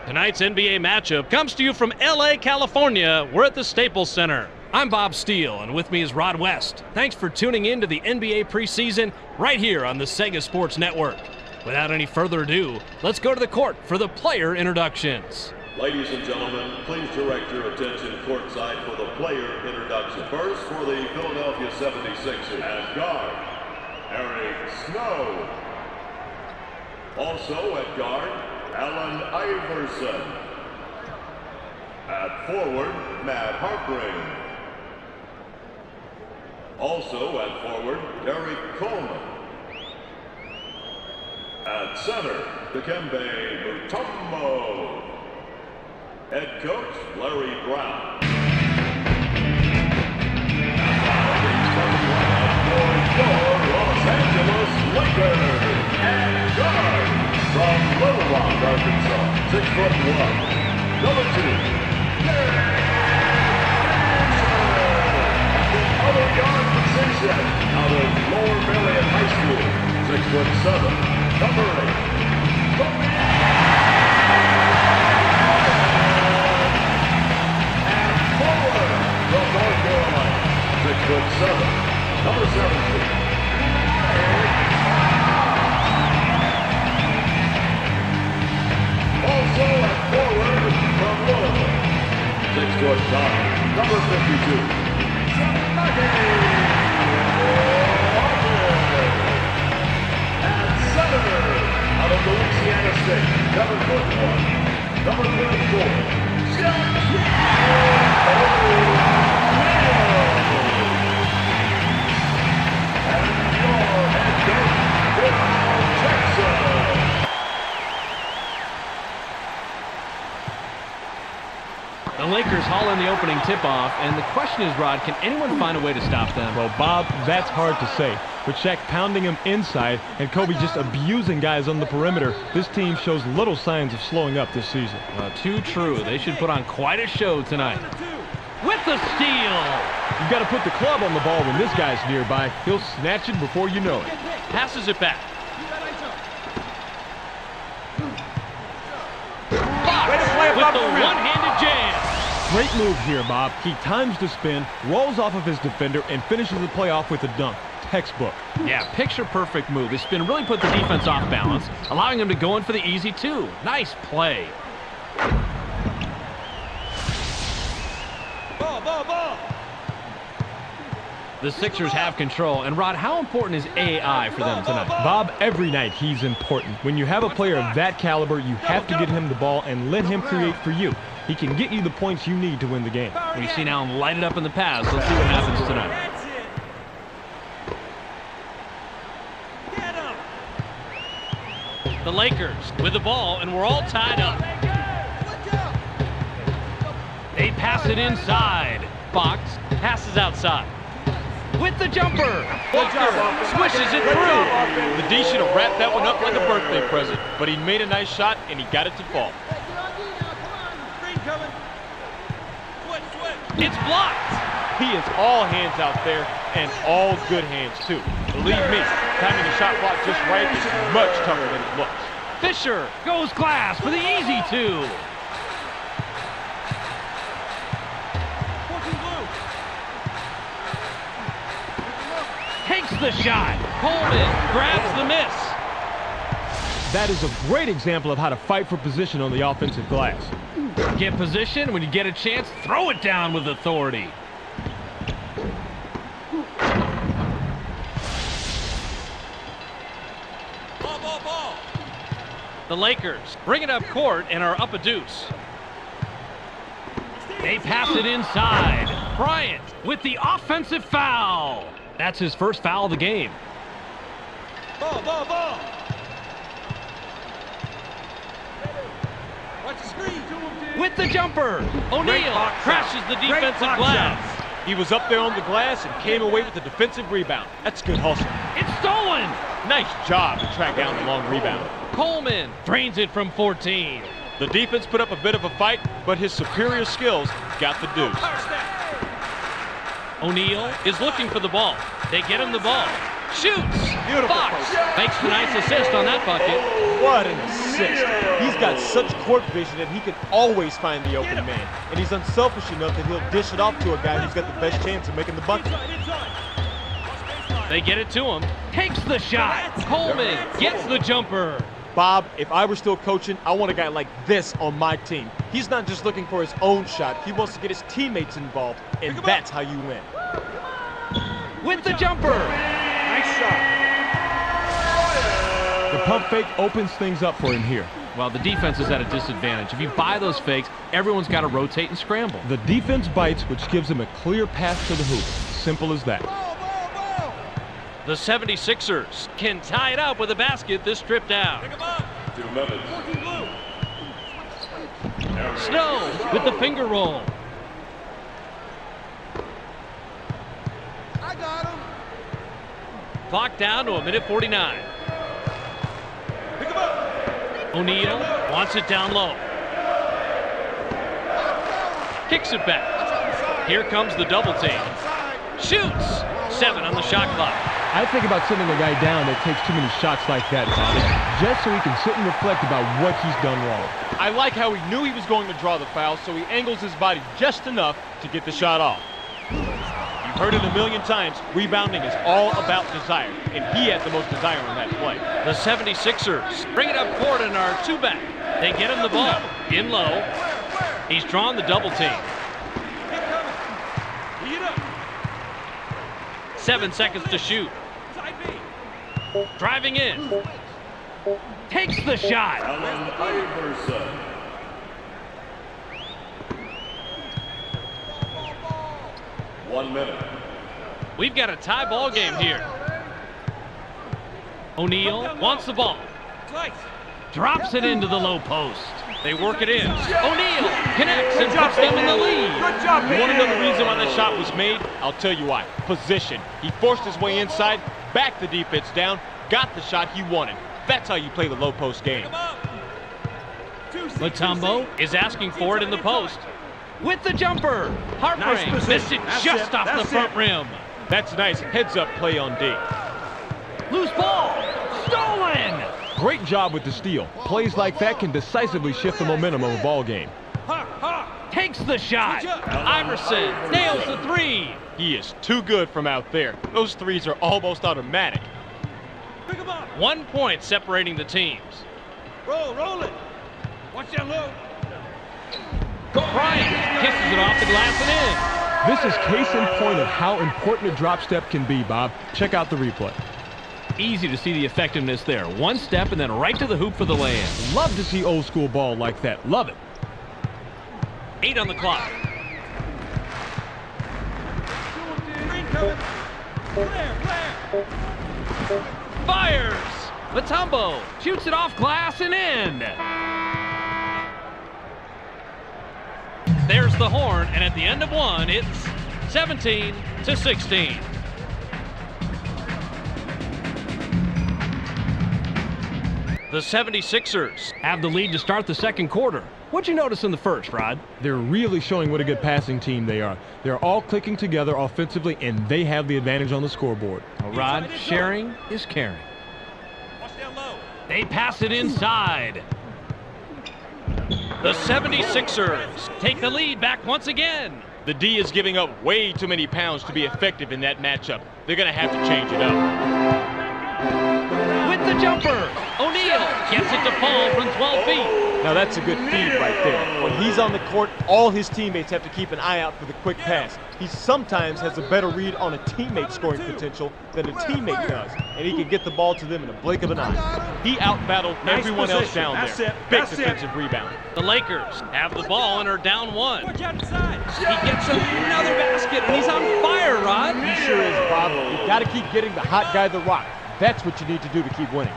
Tonight's NBA matchup comes to you from LA, California. We're at the Staples Center. I'm Bob Steele, and with me is Rod West. Thanks for tuning in to the NBA preseason right here on the Sega Sports Network. Without any further ado, let's go to the court for the player introductions. Ladies and gentlemen, please direct your attention courtside for the player introduction. First, for the Philadelphia 76ers, at guard, Eric Snow. Also at guard, Allen Iverson. At forward, Matt Harpring. Also at forward, Derek Coleman. At center, Dikembe Mutombo. Head coach, Larry Brown. For your Los Angeles Lakers. And guard, from Little Rock, Arkansas, 6'1", number 2. At the other guard position, out of Lower Marion High School, 6'7", number 8. And forward from North Carolina, 6'7", number 17. Also at forward from Louisville, 6'9", number 52. At center, out of Louisiana State, 7'1", number 34. And your head coach, Bill Jackson. The Lakers haul in the opening tip-off, and the question is, Rod, can anyone find a way to stop them? Well, Bob, that's hard to say. With Shaq pounding him inside and Kobe just abusing guys on the perimeter, this team shows little signs of slowing up this season. Too true. They should put on quite a show tonight. With the steal! You've got to put the club on the ball when this guy's nearby. He'll snatch it before you know it. Passes it back. With the one-handed jam. Great move here, Bob. He times the spin, rolls off of his defender, and finishes the play off with a dunk. Textbook. Yeah, picture-perfect move. His spin really put the defense off balance, allowing him to go in for the easy two. Nice play. Ball. The Sixers have control, and Rod, how important is AI for them tonight? Bob, every night he's important. When you have a player of that caliber, you have to get him the ball and let him create for you. He can get you the points you need to win the game. We've seen Allen light it up in the past. Let's see what happens tonight. The Lakers with the ball, and we're all tied up. They pass it inside. Fox passes outside. With the jumper. Walker swishes it through. The D should have wrapped that one up like a birthday present, but he made a nice shot and he got it to fall. It's blocked. He is all hands out there and all good hands too. Believe me, timing the shot clock just right is much tougher than it looks. Fisher goes glass for the easy two. Takes the shot. Coleman grabs the miss. That is a great example of how to fight for position on the offensive glass. Get position. When you get a chance, throw it down with authority. Ball. The Lakers bring it up court and are up a deuce. They pass it inside. Bryant with the offensive foul. That's his first foul of the game. Ball. Watch the screen. With the jumper. O'Neal crashes the defensive glass. He was up there on the glass and came away with a defensive rebound. That's good hustle. It's stolen. Nice job to track down the long rebound. Coleman drains it from 14. The defense put up a bit of a fight, but his superior skills got the deuce. O'Neal is looking for the ball. They get him the ball. Shoots. Fox makes the nice assist on that bucket. What an assist. He's got such court vision that he can always find the open man. And he's unselfish enough that he'll dish it off to a guy who's got the best chance of making the bucket. They get it to him. Takes the shot. Coleman gets the jumper. Bob, if I were still coaching, I want a guy like this on my team. He's not just looking for his own shot. He wants to get his teammates involved, and that's how you win. With the jumper. Nice shot. The pump fake opens things up for him here. Well, the defense is at a disadvantage. If you buy those fakes, everyone's got to rotate and scramble. The defense bites, which gives him a clear path to the hoop. Simple as that. The 76ers can tie it up with a basket this trip down. 2 minutes. Snow with the finger roll. I got him. Clock down to 1:49. Pick him up. O'Neal wants it down low. Kicks it back. Here comes the double team. Shoots. 7 on the shot clock. I think about sending a guy down that takes too many shots like that, Bobby, just so he can sit and reflect about what he's done wrong. I like how he knew he was going to draw the foul, so he angles his body just enough to get the shot off. You've heard it a million times, rebounding is all about desire, and he had the most desire on that play. The 76ers bring it up court and are 2-back. They get him the ball. In low. He's drawn the double team. 7 seconds to shoot. Driving in. Takes the shot. Allen Iverson. One minute. We've got a tie ball game here. O'Neal wants the ball. Drops it into the low post. They work it in. O'Neal connects and puts them in the lead. Good job, You want to know the reason why that shot was made? I'll tell you why. Position. He forced his way inside, backed the defense down, got the shot he wanted. That's how you play the low post game. Mutombo is asking for it in the post. With the jumper. Hartring missed it just off the front rim. That's a nice heads-up play on D. Loose ball. Stolen. Great job with the steal. Plays like that can decisively shift the momentum of a ball game. Takes the shot. Iverson nails the three. He is too good from out there. Those threes are almost automatic. 1 point separating the teams. Roll it. Watch that low. Bryant kisses it off the glass and in. This is case in point of how important a drop step can be, Bob. Check out the replay. Easy to see the effectiveness there. 1 step and then right to the hoop for the lay-in. Love to see old school ball like that. Love it. 8 on the clock. Fires. Mutombo shoots it off glass and in. There's the horn, and at the end of 1, it's 17-16. The 76ers have the lead to start the second quarter. What'd you notice in the first, Rod? They're really showing what a good passing team they are. They're all clicking together offensively, and they have the advantage on the scoreboard. Well, Rod, sharing is caring. They pass it inside. The 76ers take the lead back once again. The D is giving up way too many pounds to be effective in that matchup. They're going to have to change it up. With the jumper, O'Neal gets it to fall from 12 feet. Now that's a good feed right there. When he's on the court, all his teammates have to keep an eye out for the quick pass. He sometimes has a better read on a teammate's scoring potential than a teammate does, and he can get the ball to them in a blink of an eye. He out-battled everyone else down there. Big defensive rebound. The Lakers have the ball and are down 1. He gets another basket, and he's on fire, Rod. He sure is, Bob. You got to keep getting the hot guy the rock. That's what you need to do to keep winning.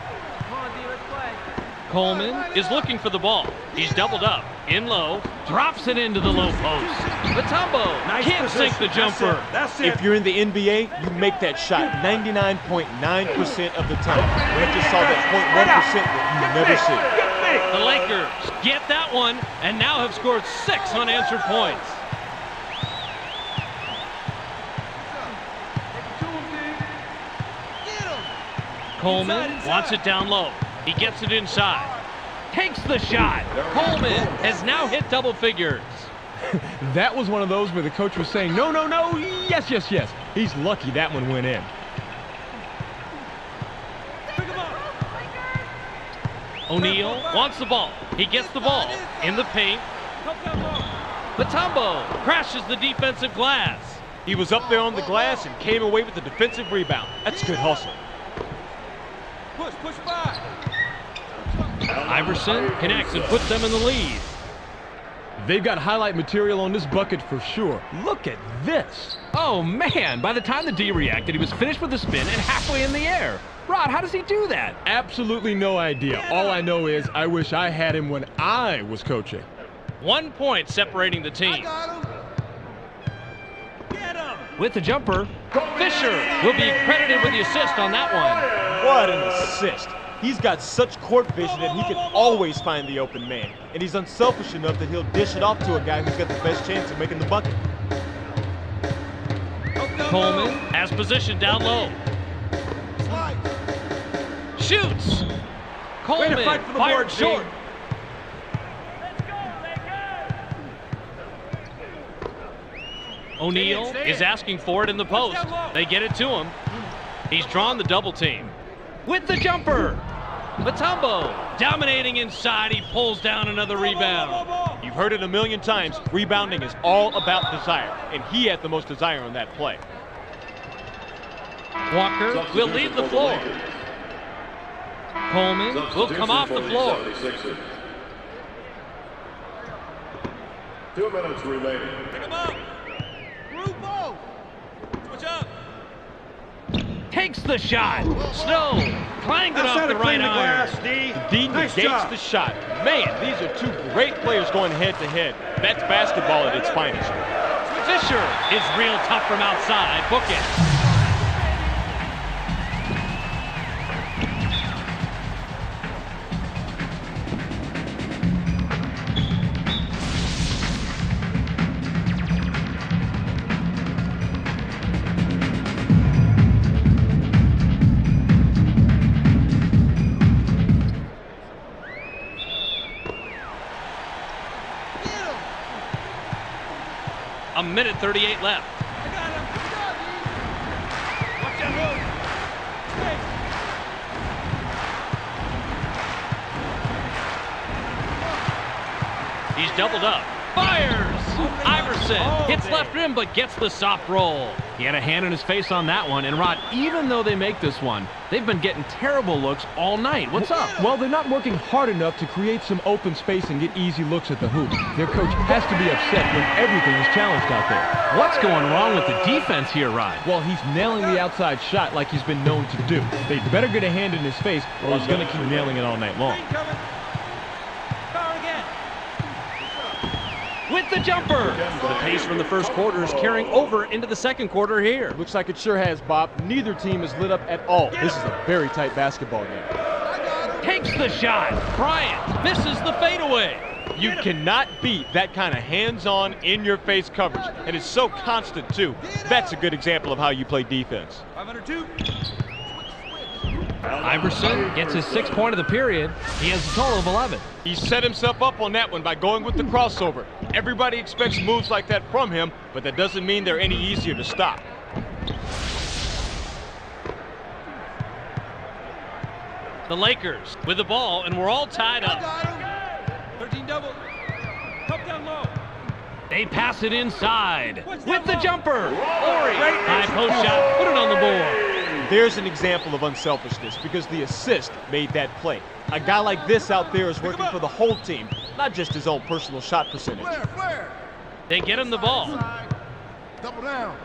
Coleman is looking for the ball. He's doubled up, in low, drops it into the low post. Mutombo can't sink the jumper. If you're in the NBA, you make that shot 99.9% of the time. We just saw that 0.1% that you never see. The Lakers get that one and now have scored 6 unanswered points. Coleman wants it down low. He gets it inside. Takes the shot. Coleman has now hit double figures. That was one of those where the coach was saying, no, no, no, yes, yes, yes. He's lucky that one went in. O'Neal wants the ball. He gets the ball in the paint. Mutombo crashes the defensive glass. He was up there on the glass and came away with the defensive rebound. That's good hustle. Push back. Iverson connects and puts them in the lead. They've got highlight material on this bucket for sure. Look at this. Oh, man. By the time the D reacted, he was finished with the spin and halfway in the air. Rod, how does he do that? Absolutely no idea. All I know is I wish I had him when I was coaching. 1 point separating the teams. Get him. With the jumper, Fisher will be credited with the assist on that one. What an assist. He's got such court vision that he can always find the open man. And he's unselfish enough that he'll dish it off to a guy who's got the best chance of making the bucket. Coleman has position down low. Shoots. Coleman fired short. O'Neal is asking for it in the post. They get it to him. He's drawn the double team. With the jumper. Mutombo dominating inside. He pulls down another rebound. You've heard it a million times. Rebounding is all about desire. And he had the most desire on that play. Walker will leave the floor. Coleman will come off the floor. 2 minutes remaining. Pick him up. Group ball. Switch up. Takes the shot. Snow clanged it off the right iron. D negates the shot. Man, these are two great players going head-to-head. That's basketball at its finest. Fisher is real tough from outside. Book it. A minute 38 left. I got him. Watch that look. He's doubled up. Fires! Iverson hits left rim but gets the soft roll. He had a hand in his face on that one. And Rod, even though they make this one, they've been getting terrible looks all night. What's up? Well, they're not working hard enough to create some open space and get easy looks at the hoop. Their coach has to be upset when everything is challenged out there. What's going wrong with the defense here, Rod? Well, he's nailing the outside shot like he's been known to do. They'd better get a hand in his face or he's going to keep nailing it all night long. With the jumper. The pace from the first quarter is carrying over into the second quarter here. Looks like it sure has, Bob. Neither team is lit up at all. This is a very tight basketball game. Takes the shot. Bryant misses the fadeaway. You cannot beat that kind of hands-on, in-your-face coverage. And it's so constant, too. That's a good example of how you play defense. 502. Iverson gets his 6th point of the period. He has a total of 11. He set himself up on that one by going with the crossover. Everybody expects moves like that from him, but that doesn't mean they're any easier to stop. The Lakers with the ball, and we're all tied up. 13 double. Top down low. They pass it inside. With the jumper. Ori, high post shot, put it on the board. There's an example of unselfishness because the assist made that play. A guy like this out there is working for the whole team, not just his own personal shot percentage. They get him the ball. Double down.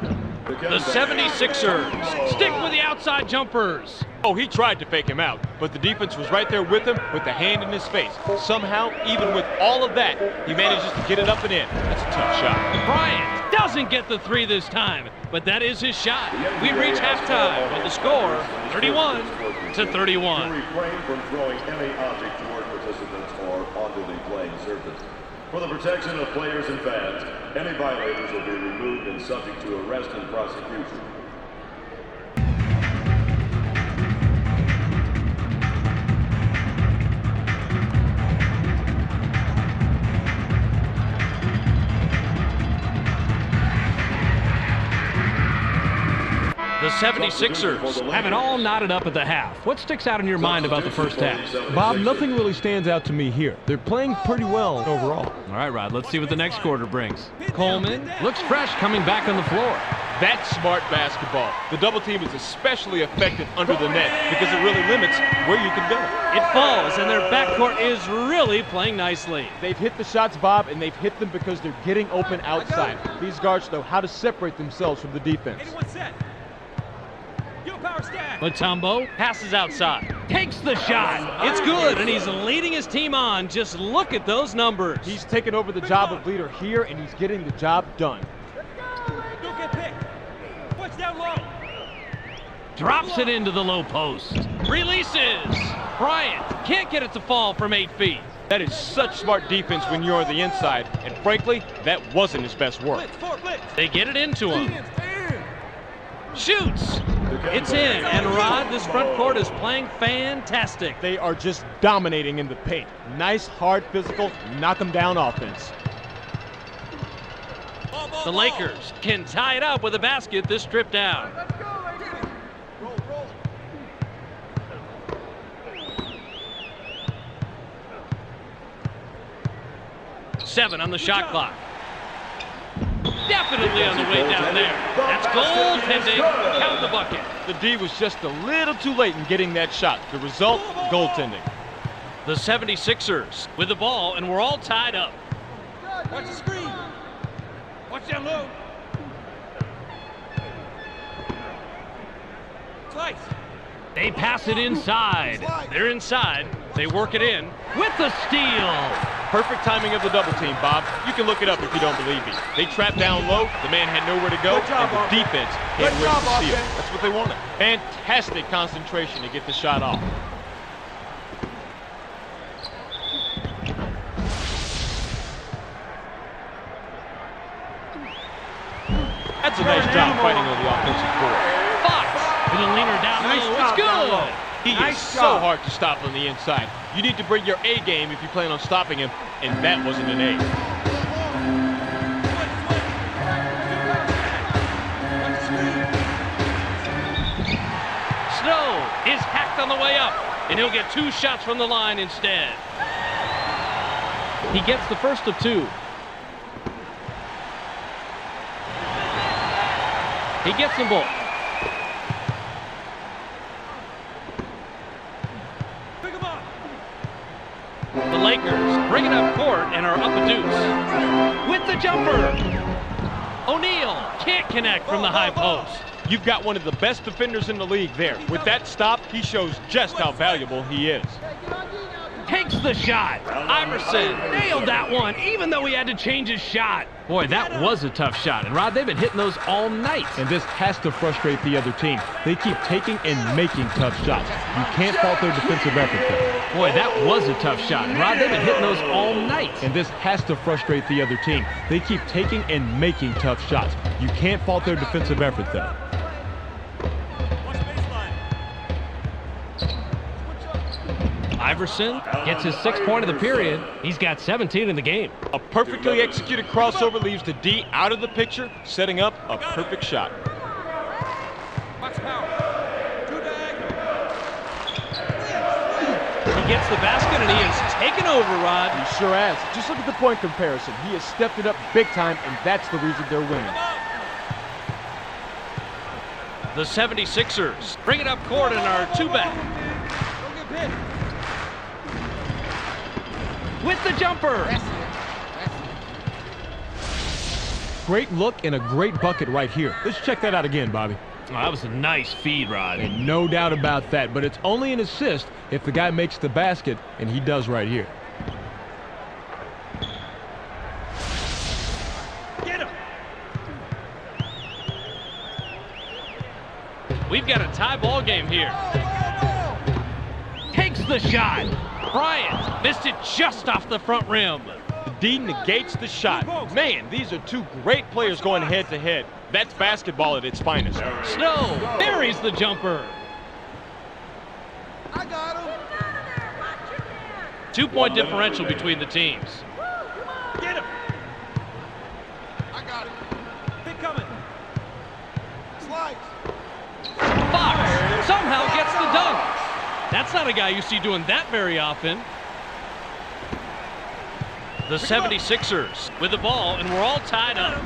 The 76ers stick with the outside jumpers. Oh, he tried to fake him out, but the defense was right there with him with the hand in his face. Somehow, even with all of that, he manages to get it up and in. That's a tough shot. Bryant doesn't get the 3 this time, but that is his shot. We reach halftime with the score 31-31. Refrain from throwing any object toward participants or onto the playing surface. For the protection of players and fans, any violators will be removed and subject to arrest and prosecution. 76ers have it all knotted up at the half. What sticks out in your mind about the first half? Bob, nothing really stands out to me here. They're playing pretty well overall. All right, Rod, let's see what the next quarter brings. Coleman looks fresh coming back on the floor. That's smart basketball. The double team is especially effective under the net because it really limits where you can go. It falls, and their backcourt is really playing nicely. They've hit the shots, Bob, and they've hit them because they're getting open outside. These guards know how to separate themselves from the defense. Anyone set? Yo, power stack. Mutombo passes outside. Takes the shot. It's good, and he's leading his team on. Just look at those numbers. He's taken over the job of leader here, and he's getting the job done. Don't get picked. Watch down low. Drops it into the low post. Releases. Bryant can't get it to fall from 8 feet. That is such smart defense when you're on the inside, and frankly, that wasn't his best work. Blitz, forward blitz. They get it into him. Shoots. It's in, and Rod, this front court is playing fantastic. They are just dominating in the paint. Nice, hard, physical, knock them down offense. The Lakers can tie it up with a basket this trip down. Roll, roll. 7 on the shot clock. Definitely on the way down there. That's goaltending. Count the bucket. The D was just a little too late in getting that shot. The result, goaltending. The 76ers with the ball, and we're all tied up. Watch the screen. Watch down low. Slice. They pass it inside. They're inside. They work it in with the steal. Perfect timing of the double team, Bob. You can look it up if you don't believe me. They trapped down low. The man had nowhere to go, and the defense had nowhere to steal. That's what they wanted. Fantastic concentration to get the shot off. That's a nice job fighting on the offensive board. Fox with a leaner down low. It's good. He is so hard to stop on the inside. You need to bring your A game if you plan on stopping him, and that wasn't an A. Snow is hacked on the way up, and he'll get 2 shots from the line instead. He gets the first of 2. He gets them both. The Lakers bring it up court and are up a deuce. With the jumper. O'Neal can't connect from the high post. You've got one of the best defenders in the league there. With that stop, he shows just how valuable he is. Takes the shot. Iverson nailed that one, even though he had to change his shot. Boy, that was a tough shot. And Rod, they've been hitting those all night. And this has to frustrate the other team. They keep taking and making tough shots. You can't fault their defensive effort though. Boy, that was a tough shot. And Rod, they've been hitting those all night. And this has to frustrate the other team. They keep taking and making tough shots. You can't fault their defensive effort though. Iverson gets his 6th point of the period. He's got 17 in the game. A perfectly executed crossover leaves the D out of the picture, setting up a perfect shot. Watch power. 2 diagonal. He gets the basket, and he has taken over, Rod. He sure has. Just look at the point comparison. He has stepped it up big time, and that's the reason they're winning. The 76ers bring it up court and are 2-back. Don't get picked. With the jumper. Great look and a great bucket right here. Let's check that out again, Bobby. Oh, that was a nice feed, Rod. And no doubt about that, but it's only an assist if the guy makes the basket, and he does right here. Get him. We've got a tie ball game here. Takes the shot. Bryant missed it just off the front rim. The D negates the shot. Man, these are 2 great players going head to head. That's basketball at its finest. Snow buries the jumper. I got him. 2-point differential between the teams. Get him. I got him. Big coming. Slice. That's not a guy you see doing that very often. The 76ers with the ball, and we're all tied up.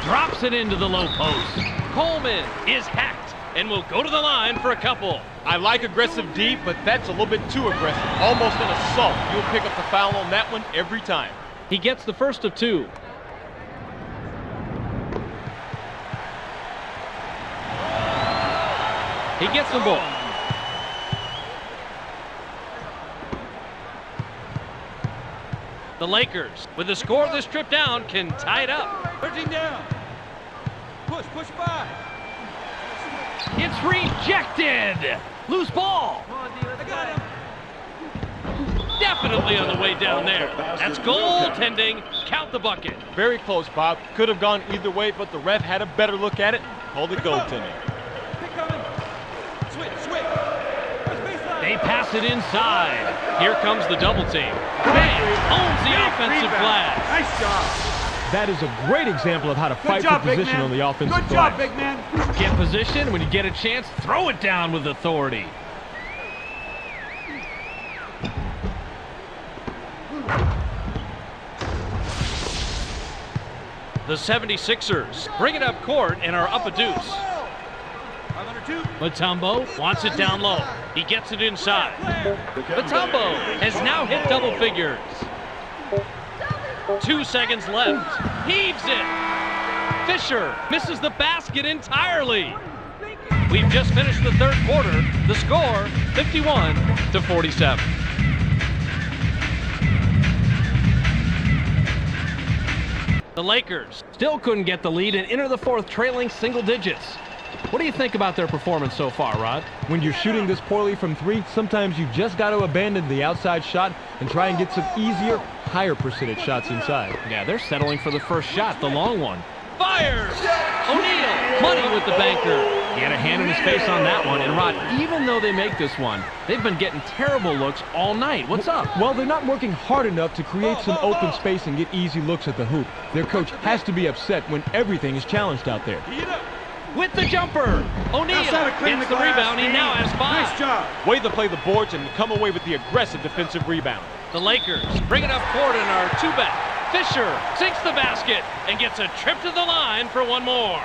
Drops it into the low post. Coleman is hacked and will go to the line for a couple. I like aggressive D, but that's a little bit too aggressive. Almost an assault. You'll pick up the foul on that one every time. He gets the first of two. He gets them both. The Lakers, with the score of this trip down, can tie it up. 13 down. Push by. It's rejected. Loose ball. I got him. Definitely on the way down there. That's goaltending. Count the bucket. Very close, Bob. Could have gone either way, but the ref had a better look at it. Called it goaltending. Switch. They pass it inside. Here comes the double team. Bam! Owns the offensive glass. Nice job. That is a great example of how to fight for position on the offensive Good job, glass. big man. Get position. When you get a chance, throw it down with authority. The 76ers bring it up court and are up a deuce. Mutombo wants it down low. He gets it inside. Mutombo has now hit double figures. 2 seconds left. Heaves it. Fisher misses the basket entirely. We've just finished the third quarter. The score, 51-47. The Lakers still couldn't get the lead and enter the fourth trailing single digits. What do you think about their performance so far, Rod? When you're shooting this poorly from three, sometimes you just got to abandon the outside shot and try and get some easier, higher percentage shots inside. Yeah, they're settling for the first shot, the long one. Fires! O'Neal, money with the banker. He had a hand in his face on that one. And Rod, even though they make this one, they've been getting terrible looks all night. What's up? Well, they're not working hard enough to create some open space and get easy looks at the hoop. Their coach has to be upset when everything is challenged out there. With the jumper, O'Neal gets the rebound. He now has 5. Nice job. Way to play the boards and come away with the aggressive defensive rebound. The Lakers bring it up court and are 2-back. Fisher sinks the basket and gets a trip to the line for one more.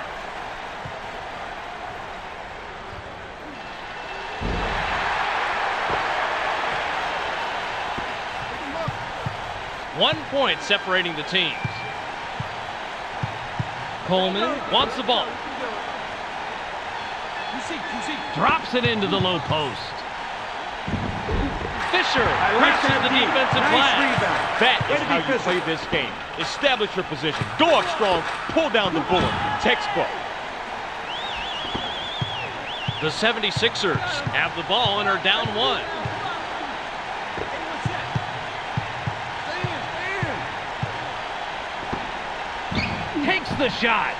One point separating the teams. Coleman wants the ball. Drops it into the low post. Fisher crashes the defensive glass. That is how you play this game. Establish your position. Go up strong. Pull down the board. Textbook. The 76ers have the ball and are down 1. Takes the shot.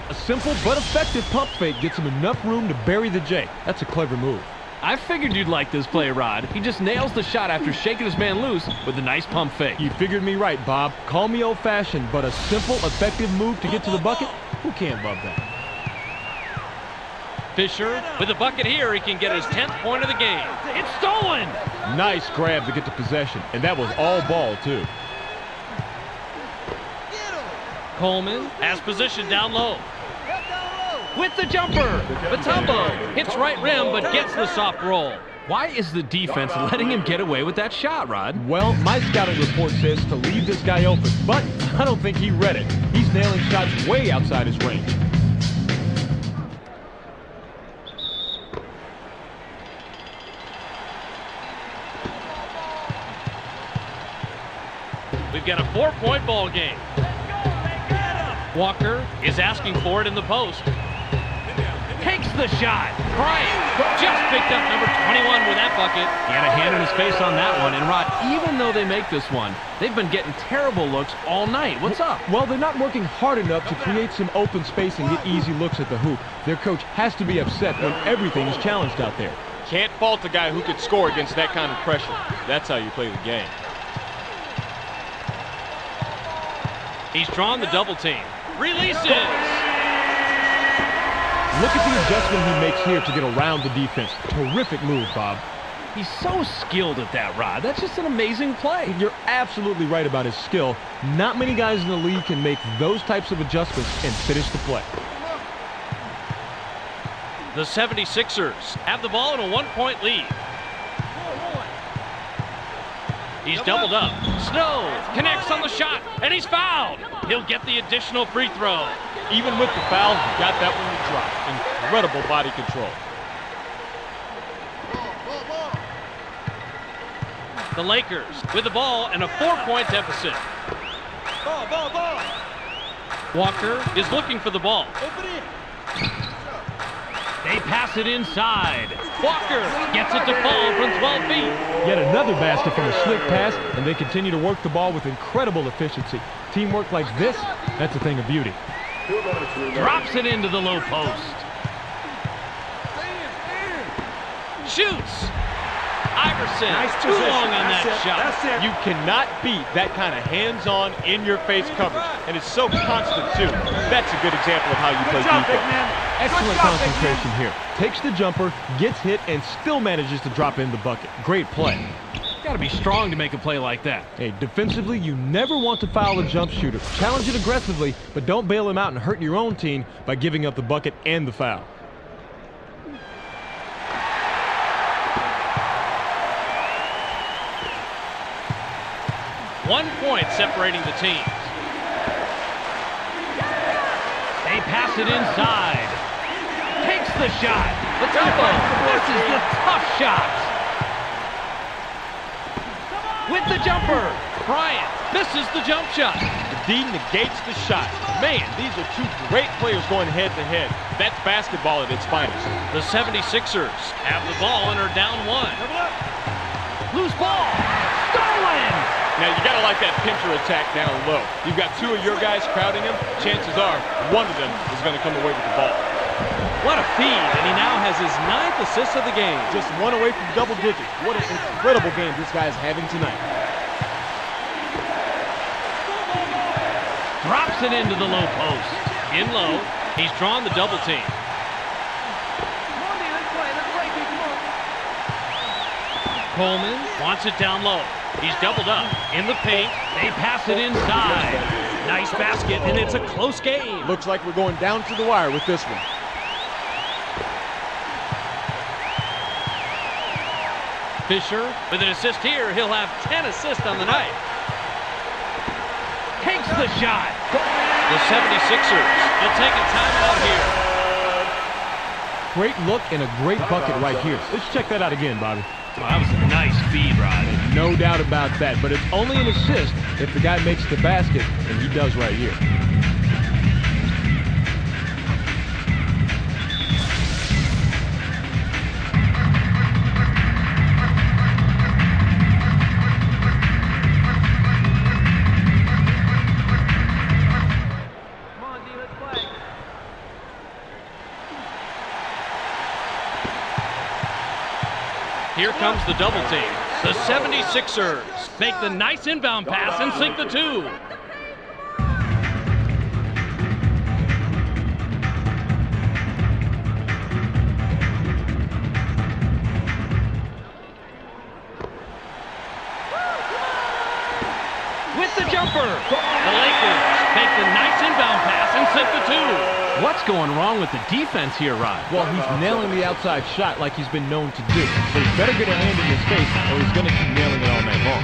A simple but effective pump fake gets him enough room to bury the J. That's a clever move. I figured you'd like this play, Rod. He just nails the shot after shaking his man loose with a nice pump fake. You figured me right, Bob. Call me old-fashioned, but a simple, effective move to get to the bucket? Who can't love that? Fisher with a bucket here. He can get his 10th point of the game. It's stolen. Nice grab to get to possession, and that was all ball, too. Coleman has position down low. With the jumper, Mutombo hits right rim but gets the soft roll. Why is the defense letting him get away with that shot, Rod? Well, my scouting report says to leave this guy open, but I don't think he read it. He's nailing shots way outside his range. We've got a 4-point ball game. Walker is asking for it in the post. Takes the shot. Bryant just picked up number 21 with that bucket. He had a hand in his face on that one. And Rod, even though they make this one, they've been getting terrible looks all night. What's up? Well, they're not working hard enough to create some open space and get easy looks at the hoop. Their coach has to be upset when everything is challenged out there. Can't fault a guy who could score against that kind of pressure. That's how you play the game. He's drawn the double team. Releases. Look at the adjustment he makes here to get around the defense. Terrific move, Bob. He's so skilled at that, Rod. That's just an amazing play. You're absolutely right about his skill. Not many guys in the league can make those types of adjustments and finish the play. The 76ers have the ball in a 1-point lead. He's doubled up. Snow connects on the shot, and he's fouled. He'll get the additional free throw. Even with the foul, he got that one to drop. Incredible body control. The Lakers with the ball and a 4-point deficit. Ball. Walker is looking for the ball. Open it. They pass it inside. Walker gets it to fall from 12 feet. Yet another basket from a slick pass, and they continue to work the ball with incredible efficiency. Teamwork like this, that's a thing of beauty. Drops it into the low post. Shoots. Iverson, too long on that shot. You cannot beat that kind of hands-on, in-your-face coverage. And it's so constant, too. That's a good example of how you play defense. Excellent concentration here. Takes the jumper, gets hit, and still manages to drop in the bucket. Great play. Got to be strong to make a play like that. Hey, defensively, you never want to foul a jump shooter. Challenge it aggressively, but don't bail him out and hurt your own team by giving up the bucket and the foul. One point separating the teams. They pass it inside. Takes the shot. The tempo. This is the tough shot. With the jumper. Bryant misses the jump shot. The D negates the shot. Man, these are two great players going head-to-head. That's basketball at its finest. The 76ers have the ball and are down one. Loose ball. Stolen. Now, you got to like that pincher attack down low. You've got two of your guys crowding him. Chances are one of them is going to come away with the ball. What a feed, and he now has his 9th assist of the game. Just one away from double digits. What an incredible game this guy is having tonight. Drops it into the low post. In low, he's drawn the double team. Coleman wants it down low. He's doubled up in the paint. They pass it inside. Nice basket, and it's a close game. Looks like we're going down to the wire with this one. Fisher with an assist here. He'll have 10 assists on the night. Takes the shot. The 76ers will take a timeout here. Great look and a great bucket right here. Let's check that out again, Bobby. Well, that was a nice feed, Rod. No doubt about that, but it's only an assist if the guy makes the basket, and he does right here. Come on, D, let's play. Here comes the double team. The 76ers make the nice inbound pass and sink the two. With the jumper, the Lakers make the nice inbound pass and sink the two. What's going wrong with the defense here, Rod? Well, he's nailing the outside shot like he's been known to do. So he's better get a hand in his face or he's going to keep nailing it all night long.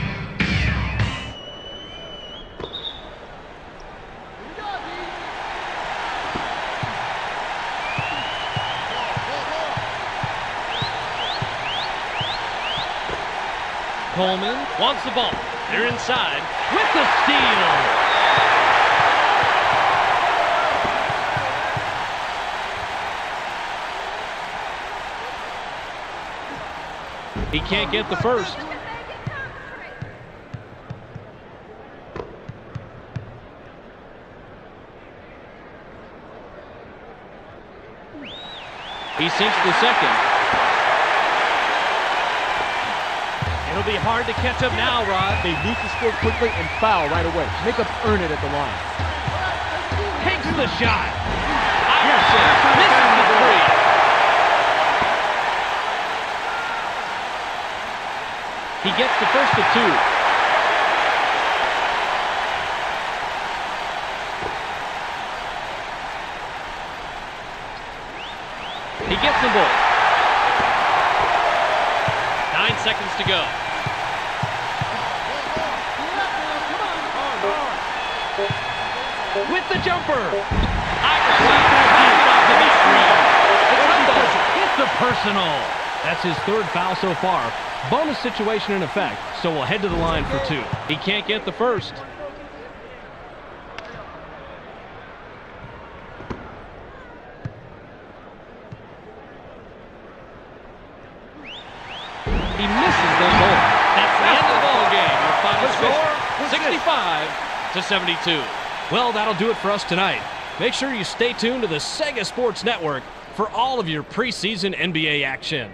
Coleman wants the ball. They're inside with the steal. He can't get the first. He sinks the second. It'll be hard to catch up now, Rod. They need to score quickly and foul right away. Make them earn it at the line. Takes the shot. Iverson misses the three. gets the first of 2. He gets them both. 9 seconds to go. With the jumper. It's a personal. That's his 3rd foul so far. Bonus situation in effect, so we'll head to the line for 2. He can't get the first. He misses them both. That's the end of the ball game. Our final score, 65-72. Well, that'll do it for us tonight. Make sure you stay tuned to the Sega Sports Network for all of your preseason NBA action.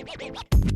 Shaq.